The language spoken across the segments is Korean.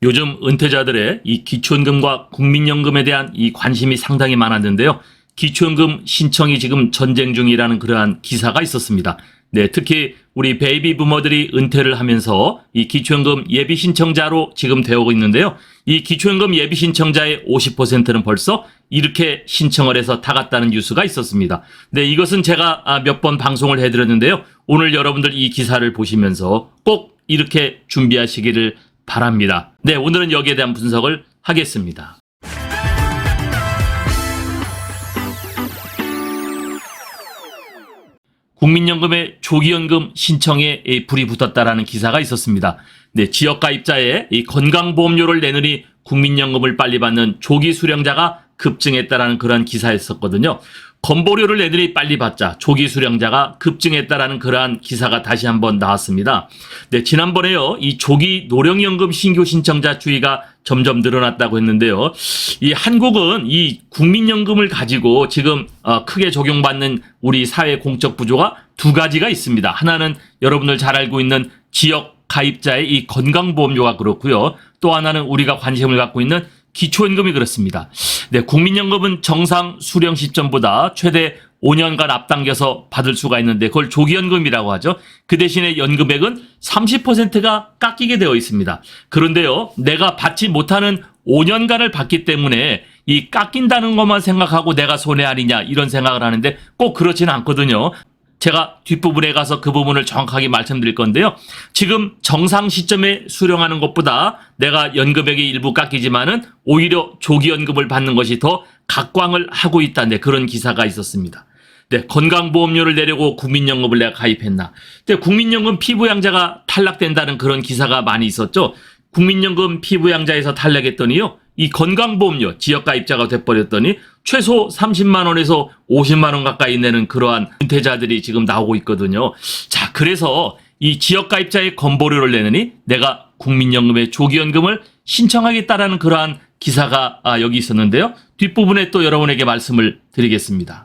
요즘 은퇴자들의 이 기초연금과 국민연금에 대한 이 관심이 상당히 많았는데요. 기초연금 신청이 지금 전쟁 중이라는 그러한 기사가 있었습니다. 네, 특히 우리 베이비 부머들이 은퇴를 하면서 이 기초연금 예비 신청자로 지금 되어오고 있는데요. 이 기초연금 예비 신청자의 50%는 벌써 이렇게 신청을 해서 다 갔다는 뉴스가 있었습니다. 네, 이것은 제가 몇 번 방송을 해드렸는데요. 오늘 여러분들 이 기사를 보시면서 꼭 이렇게 준비하시기를 바랍니다. 네, 오늘은 여기에 대한 분석을 하겠습니다. 국민연금의 조기연금 신청에 불이 붙었다라는 기사가 있었습니다. 네, 지역가입자의 이 건강보험료를 내느니 국민연금을 빨리 받는 조기 수령자가 급증했다라는 그런 기사였었거든요. 건보료를 내느니 빨리 받자 조기 수령자가 급증했다라는 그러한 기사가 다시 한번 나왔습니다. 네, 지난번에요, 이 조기 노령연금 신규 신청자 추이가 점점 늘어났다고 했는데요. 이 한국은 이 국민연금을 가지고 지금 크게 적용받는 우리 사회 공적 구조가 두 가지가 있습니다. 하나는 여러분들 잘 알고 있는 지역 가입자의 이 건강보험료가 그렇고요. 또 하나는 우리가 관심을 갖고 있는 기초연금이 그렇습니다. 네, 국민연금은 정상 수령 시점보다 최대 5년간 앞당겨서 받을 수가 있는데 그걸 조기연금이라고 하죠. 그 대신에 연금액은 30%가 깎이게 되어 있습니다. 그런데요, 내가 받지 못하는 5년간을 받기 때문에 이 깎인다는 것만 생각하고 내가 손해 아니냐 이런 생각을 하는데 꼭 그렇지는 않거든요. 제가 뒷부분에 가서 그 부분을 정확하게 말씀드릴 건데요. 지금 정상 시점에 수령하는 것보다 내가 연금액이 일부 깎이지만은 오히려 조기연금을 받는 것이 더 각광을 하고 있다는 그런 기사가 있었습니다. 네, 건강보험료를 내려고 국민연금을 내가 가입했나. 근데 국민연금 피부양자가 탈락된다는 그런 기사가 많이 있었죠. 국민연금 피부양자에서 탈락했더니요, 이 건강보험료 지역가입자가 돼버렸더니 최소 30만 원에서 50만 원 가까이 내는 그러한 은퇴자들이 지금 나오고 있거든요. 자, 그래서 이 지역가입자의 건보료를 내느니 내가 국민연금의 조기연금을 신청하겠다라는 그러한 기사가 여기 있었는데요. 뒷부분에 또 여러분에게 말씀을 드리겠습니다.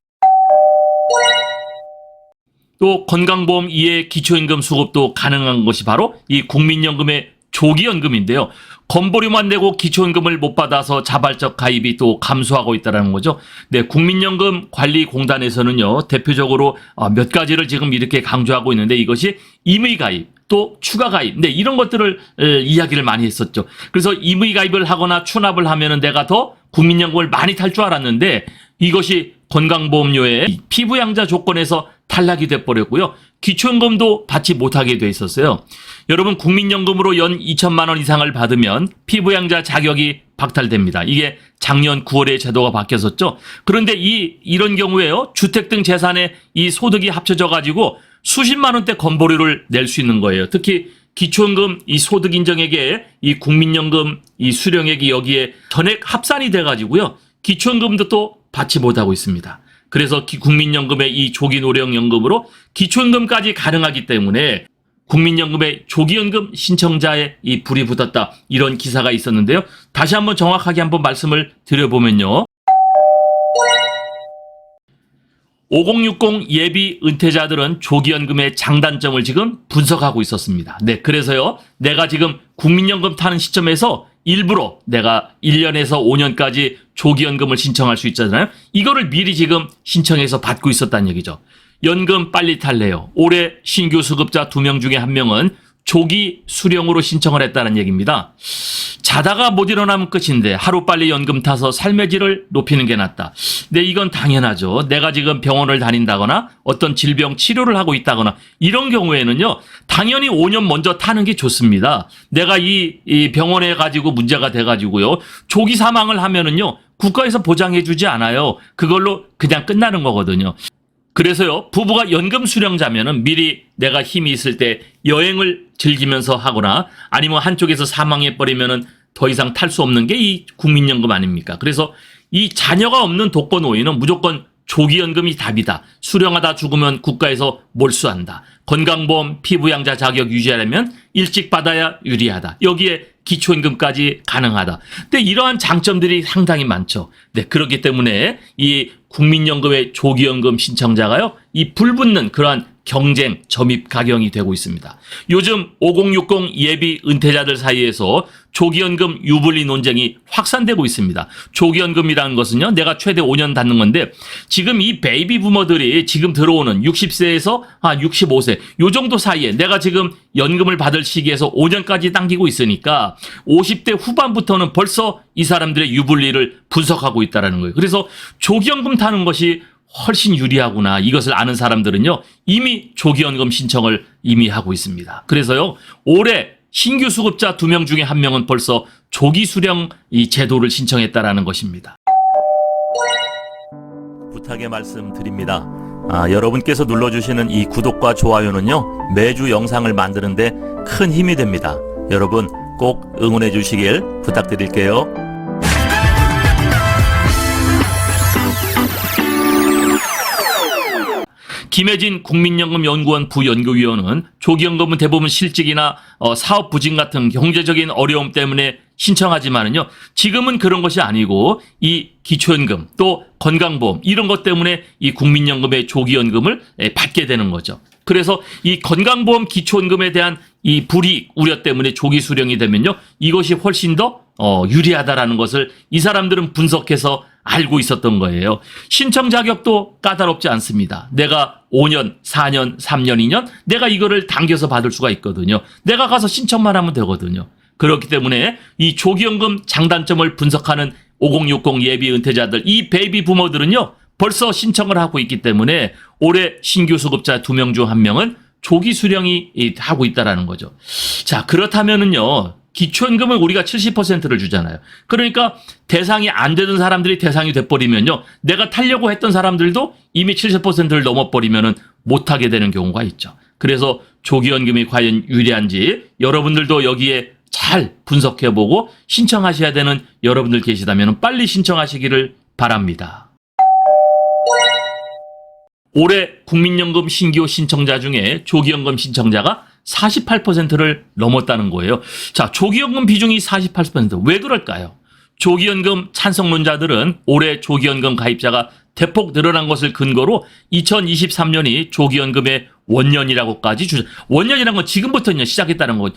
또 건강보험 이외의 기초연금 수급도 가능한 것이 바로 이 국민연금의 조기연금인데요. 건보료만 내고 기초연금을 못 받아서 자발적 가입이 또 감소하고 있다는 거죠. 네, 국민연금관리공단에서는요, 대표적으로 몇 가지를 지금 이렇게 강조하고 있는데 이것이 임의가입, 또 추가가입, 네, 이런 것들을 이야기를 많이 했었죠. 그래서 임의가입을 하거나 추납을 하면은 내가 더 국민연금을 많이 탈 줄 알았는데 이것이 건강보험료의 피부양자 조건에서 탈락이 돼버렸고요. 기초연금도 받지 못하게 돼 있었어요. 여러분, 국민연금으로 연 2천만 원 이상을 받으면 피부양자 자격이 박탈됩니다. 이게 작년 9월에 제도가 바뀌었었죠. 그런데 이런 경우에요, 주택 등 재산에 이 소득이 합쳐져 가지고 수십만 원대 건보료를 낼 수 있는 거예요. 특히 기초연금 이 소득 인정액에 이 국민연금 이 수령액이 여기에 전액 합산이 돼 가지고요, 기초연금도 또 받지 못하고 있습니다. 그래서 국민연금의 이 조기노령연금으로 기초연금까지 가능하기 때문에 국민연금의 조기연금 신청자의 이 불이 붙었다, 이런 기사가 있었는데요. 다시 한번 정확하게 한번 말씀을 드려보면요. 5060 예비 은퇴자들은 조기연금의 장단점을 지금 분석하고 있었습니다. 네, 그래서요, 내가 지금 국민연금 타는 시점에서 일부러 내가 1년에서 5년까지 조기연금을 신청할 수 있잖아요. 이거를 미리 지금 신청해서 받고 있었다는 얘기죠. 연금 빨리 탈래요. 올해 신규 수급자 2명 중에 1명은 조기 수령으로 신청을 했다는 얘기입니다. 자다가 못 일어나면 끝인데 하루빨리 연금 타서 삶의 질을 높이는 게 낫다. 네, 이건 당연하죠. 내가 지금 병원을 다닌다거나 어떤 질병 치료를 하고 있다거나 이런 경우에는요, 당연히 5년 먼저 타는 게 좋습니다. 내가 이 병원에 가지고 문제가 돼가지고요, 조기 사망을 하면은요, 국가에서 보장해주지 않아요. 그걸로 그냥 끝나는 거거든요. 그래서요, 부부가 연금 수령자면은 미리 내가 힘이 있을 때 여행을 즐기면서 하거나 아니면 한쪽에서 사망해버리면은 더 이상 탈 수 없는 게 이 국민연금 아닙니까? 그래서 이 자녀가 없는 독거노인은 무조건 조기연금이 답이다. 수령하다 죽으면 국가에서 몰수한다. 건강보험 피부양자 자격 유지하려면 일찍 받아야 유리하다. 여기에 기초연금까지 가능하다. 근데 이러한 장점들이 상당히 많죠. 네, 그렇기 때문에 이 국민연금의 조기연금 신청자가요, 이 불붙는 그러한 경쟁, 점입 가경이 되고 있습니다. 요즘 5060 예비 은퇴자들 사이에서 조기연금 유불리 논쟁이 확산되고 있습니다. 조기연금이라는 것은요, 내가 최대 5년 받는 건데, 지금 이 베이비 부머들이 지금 들어오는 60세에서 65세, 요 정도 사이에 내가 지금 연금을 받을 시기에서 5년까지 당기고 있으니까 50대 후반부터는 벌써 이 사람들의 유불리를 분석하고 있다는 거예요. 그래서 조기연금 타는 것이 훨씬 유리하구나. 이것을 아는 사람들은요, 이미 조기연금 신청을 이미 하고 있습니다. 그래서요, 올해 신규 수급자 2명 중에 1명은 벌써 조기 수령 이 제도를 신청했다라는 것입니다. 부탁의 말씀 드립니다. 여러분께서 눌러주시는 이 구독과 좋아요는요, 매주 영상을 만드는데 큰 힘이 됩니다. 여러분 꼭 응원해 주시길 부탁드릴게요. 김혜진 국민연금연구원 부연구위원은 조기연금은 대부분 실직이나 사업 부진 같은 경제적인 어려움 때문에 신청하지만은요, 지금은 그런 것이 아니고 이 기초연금 또 건강보험 이런 것 때문에 이 국민연금의 조기연금을 받게 되는 거죠. 그래서 이 건강보험 기초연금에 대한 이 불이익 우려 때문에 조기 수령이 되면요, 이것이 훨씬 더 유리하다라는 것을 이 사람들은 분석해서 알고 있었던 거예요. 신청 자격도 까다롭지 않습니다. 내가 5년, 4년, 3년, 2년 내가 이거를 당겨서 받을 수가 있거든요. 내가 가서 신청만 하면 되거든요. 그렇기 때문에 이 조기연금 장단점을 분석하는 5060 예비 은퇴자들, 이 베이비 부머들은요, 벌써 신청을 하고 있기 때문에 올해 신규 수급자 2명 중 1명은 조기 수령이 하고 있다라는 거죠. 자, 그렇다면은요, 기초연금을 우리가 70%를 주잖아요. 그러니까 대상이 안 되던 사람들이 대상이 돼버리면요, 내가 타려고 했던 사람들도 이미 70%를 넘어버리면은 못하게 되는 경우가 있죠. 그래서 조기연금이 과연 유리한지 여러분들도 여기에 잘 분석해보고 신청하셔야 되는 여러분들 계시다면 빨리 신청하시기를 바랍니다. 올해 국민연금 신규 신청자 중에 조기연금 신청자가 48%를 넘었다는 거예요. 자, 조기연금 비중이 48%. 왜 그럴까요? 조기연금 찬성론자들은 올해 조기연금 가입자가 대폭 늘어난 것을 근거로 2023년이 조기연금의 원년이라고까지 원년이라는 건 지금부터요, 시작했다는 거죠.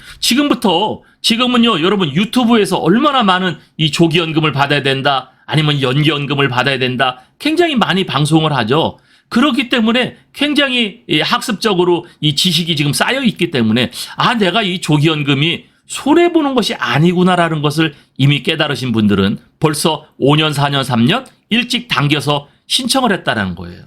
지금은요, 여러분 유튜브에서 얼마나 많은 이 조기연금을 받아야 된다, 아니면 연기연금을 받아야 된다, 굉장히 많이 방송을 하죠. 그렇기 때문에 굉장히 학습적으로 이 지식이 지금 쌓여 있기 때문에 내가 이 조기연금이 손해보는 것이 아니구나라는 것을 이미 깨달으신 분들은 벌써 5년, 4년, 3년 일찍 당겨서 신청을 했다는 거예요.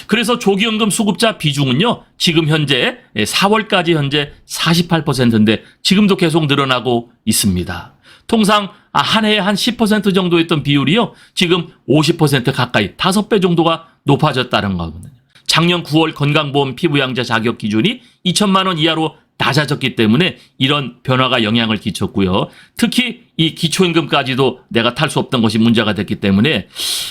그래서 조기연금 수급자 비중은요, 지금 현재 4월까지 현재 48%인데 지금도 계속 늘어나고 있습니다. 통상 한 해에 한 10% 정도였던 비율이요, 지금 50% 가까이 5배 정도가 높아졌다는 거거든요. 작년 9월 건강보험 피부양자 자격 기준이 2천만 원 이하로 낮아졌기 때문에 이런 변화가 영향을 끼쳤고요. 특히 이 기초연금까지도 내가 탈 수 없던 것이 문제가 됐기 때문에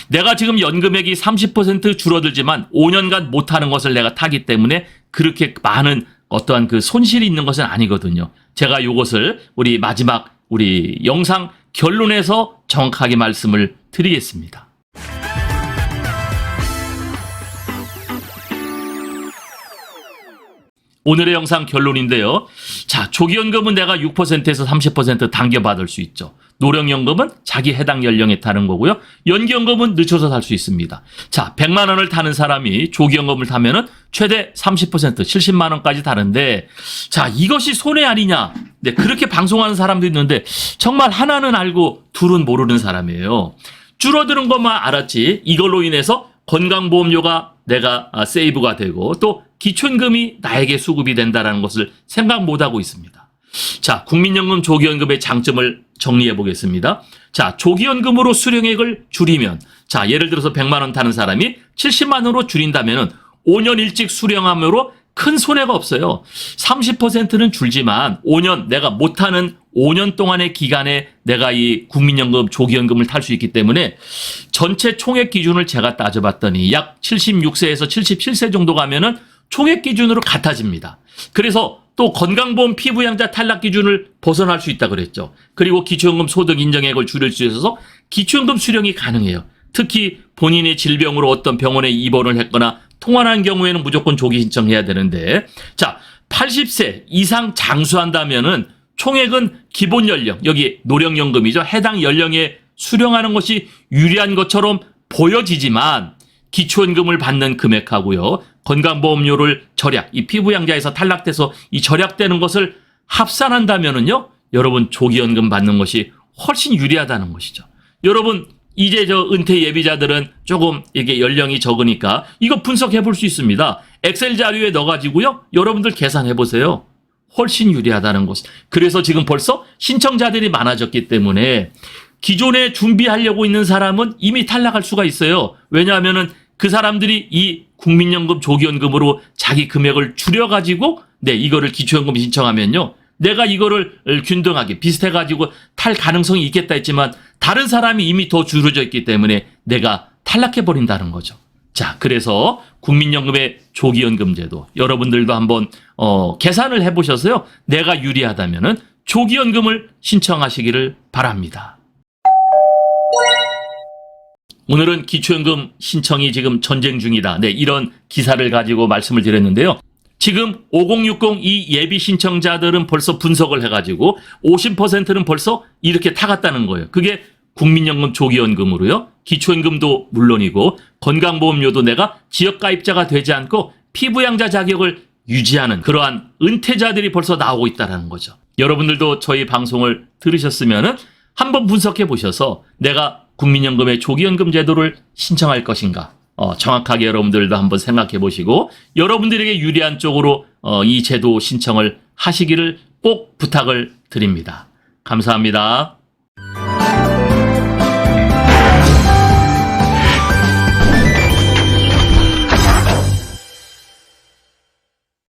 내가 지금 연금액이 30% 줄어들지만 5년간 못 타는 것을 내가 타기 때문에 그렇게 많은 어떠한 그 손실이 있는 것은 아니거든요. 제가 이것을 우리 영상 결론에서 정확하게 말씀을 드리겠습니다. 오늘의 영상 결론인데요. 자, 조기연금은 내가 6%에서 30% 당겨받을 수 있죠. 노령연금은 자기 해당 연령에 타는 거고요. 연기연금은 늦춰서 살 수 있습니다. 자, 100만 원을 타는 사람이 조기연금을 타면은 최대 30%, 70만 원까지 타는데, 자, 이것이 손해 아니냐? 네, 그렇게 방송하는 사람도 있는데 정말 하나는 알고 둘은 모르는 사람이에요. 줄어드는 것만 알았지 이걸로 인해서 건강보험료가 내가 세이브가 되고 또 기초연금이 나에게 수급이 된다는 것을 생각 못하고 있습니다. 자, 국민연금 조기연금의 장점을 정리해 보겠습니다. 자, 조기연금으로 수령액을 줄이면, 자, 예를 들어서 100만 원 타는 사람이 70만 원으로 줄인다면은 5년 일찍 수령함으로 큰 손해가 없어요. 30%는 줄지만 5년 내가 못하는 5년 동안의 기간에 내가 이 국민연금 조기연금을 탈 수 있기 때문에 전체 총액 기준을 제가 따져봤더니 약 76세에서 77세 정도 가면은 총액 기준으로 같아집니다. 그래서 또 건강보험 피부양자 탈락 기준을 벗어날 수 있다 그랬죠. 그리고 기초연금 소득 인정액을 줄일 수 있어서 기초연금 수령이 가능해요. 특히 본인의 질병으로 어떤 병원에 입원을 했거나 통환한 경우에는 무조건 조기 신청해야 되는데, 자, 80세 이상 장수한다면은 총액은 기본 연령, 여기 노령연금이죠. 해당 연령에 수령하는 것이 유리한 것처럼 보여지지만 기초연금을 받는 금액하고요, 건강보험료를 절약, 이 피부양자에서 탈락돼서 이 절약되는 것을 합산한다면은요, 여러분 조기연금 받는 것이 훨씬 유리하다는 것이죠. 여러분 이제 저 은퇴 예비자들은 조금 이게 연령이 적으니까 이거 분석해 볼 수 있습니다. 엑셀 자료에 넣어가지고요, 여러분들 계산해 보세요. 훨씬 유리하다는 것. 그래서 지금 벌써 신청자들이 많아졌기 때문에 기존에 준비하려고 있는 사람은 이미 탈락할 수가 있어요. 왜냐하면은 그 사람들이 이 국민연금 조기연금으로 자기 금액을 줄여가지고 이거를 기초연금 신청하면요, 내가 이거를 균등하게 비슷해가지고 탈 가능성이 있겠다 했지만 다른 사람이 이미 더 줄어져 있기 때문에 내가 탈락해버린다는 거죠. 자, 그래서 국민연금의 조기연금제도 여러분들도 한번 계산을 해보셔서요, 내가 유리하다면은 조기연금을 신청하시기를 바랍니다. 오늘은 기초연금 신청이 지금 전쟁 중이다, 이런 기사를 가지고 말씀을 드렸는데요. 지금 5060 이 예비 신청자들은 벌써 분석을 해가지고 50%는 벌써 이렇게 타갔다는 거예요. 그게 국민연금 조기연금으로요, 기초연금도 물론이고 건강보험료도 내가 지역가입자가 되지 않고 피부양자 자격을 유지하는 그러한 은퇴자들이 벌써 나오고 있다는 거죠. 여러분들도 저희 방송을 들으셨으면은 한번 분석해 보셔서 내가 국민연금의 조기연금 제도를 신청할 것인가, 정확하게 여러분들도 한번 생각해 보시고 여러분들에게 유리한 쪽으로 이 제도 신청을 하시기를 꼭 부탁을 드립니다. 감사합니다.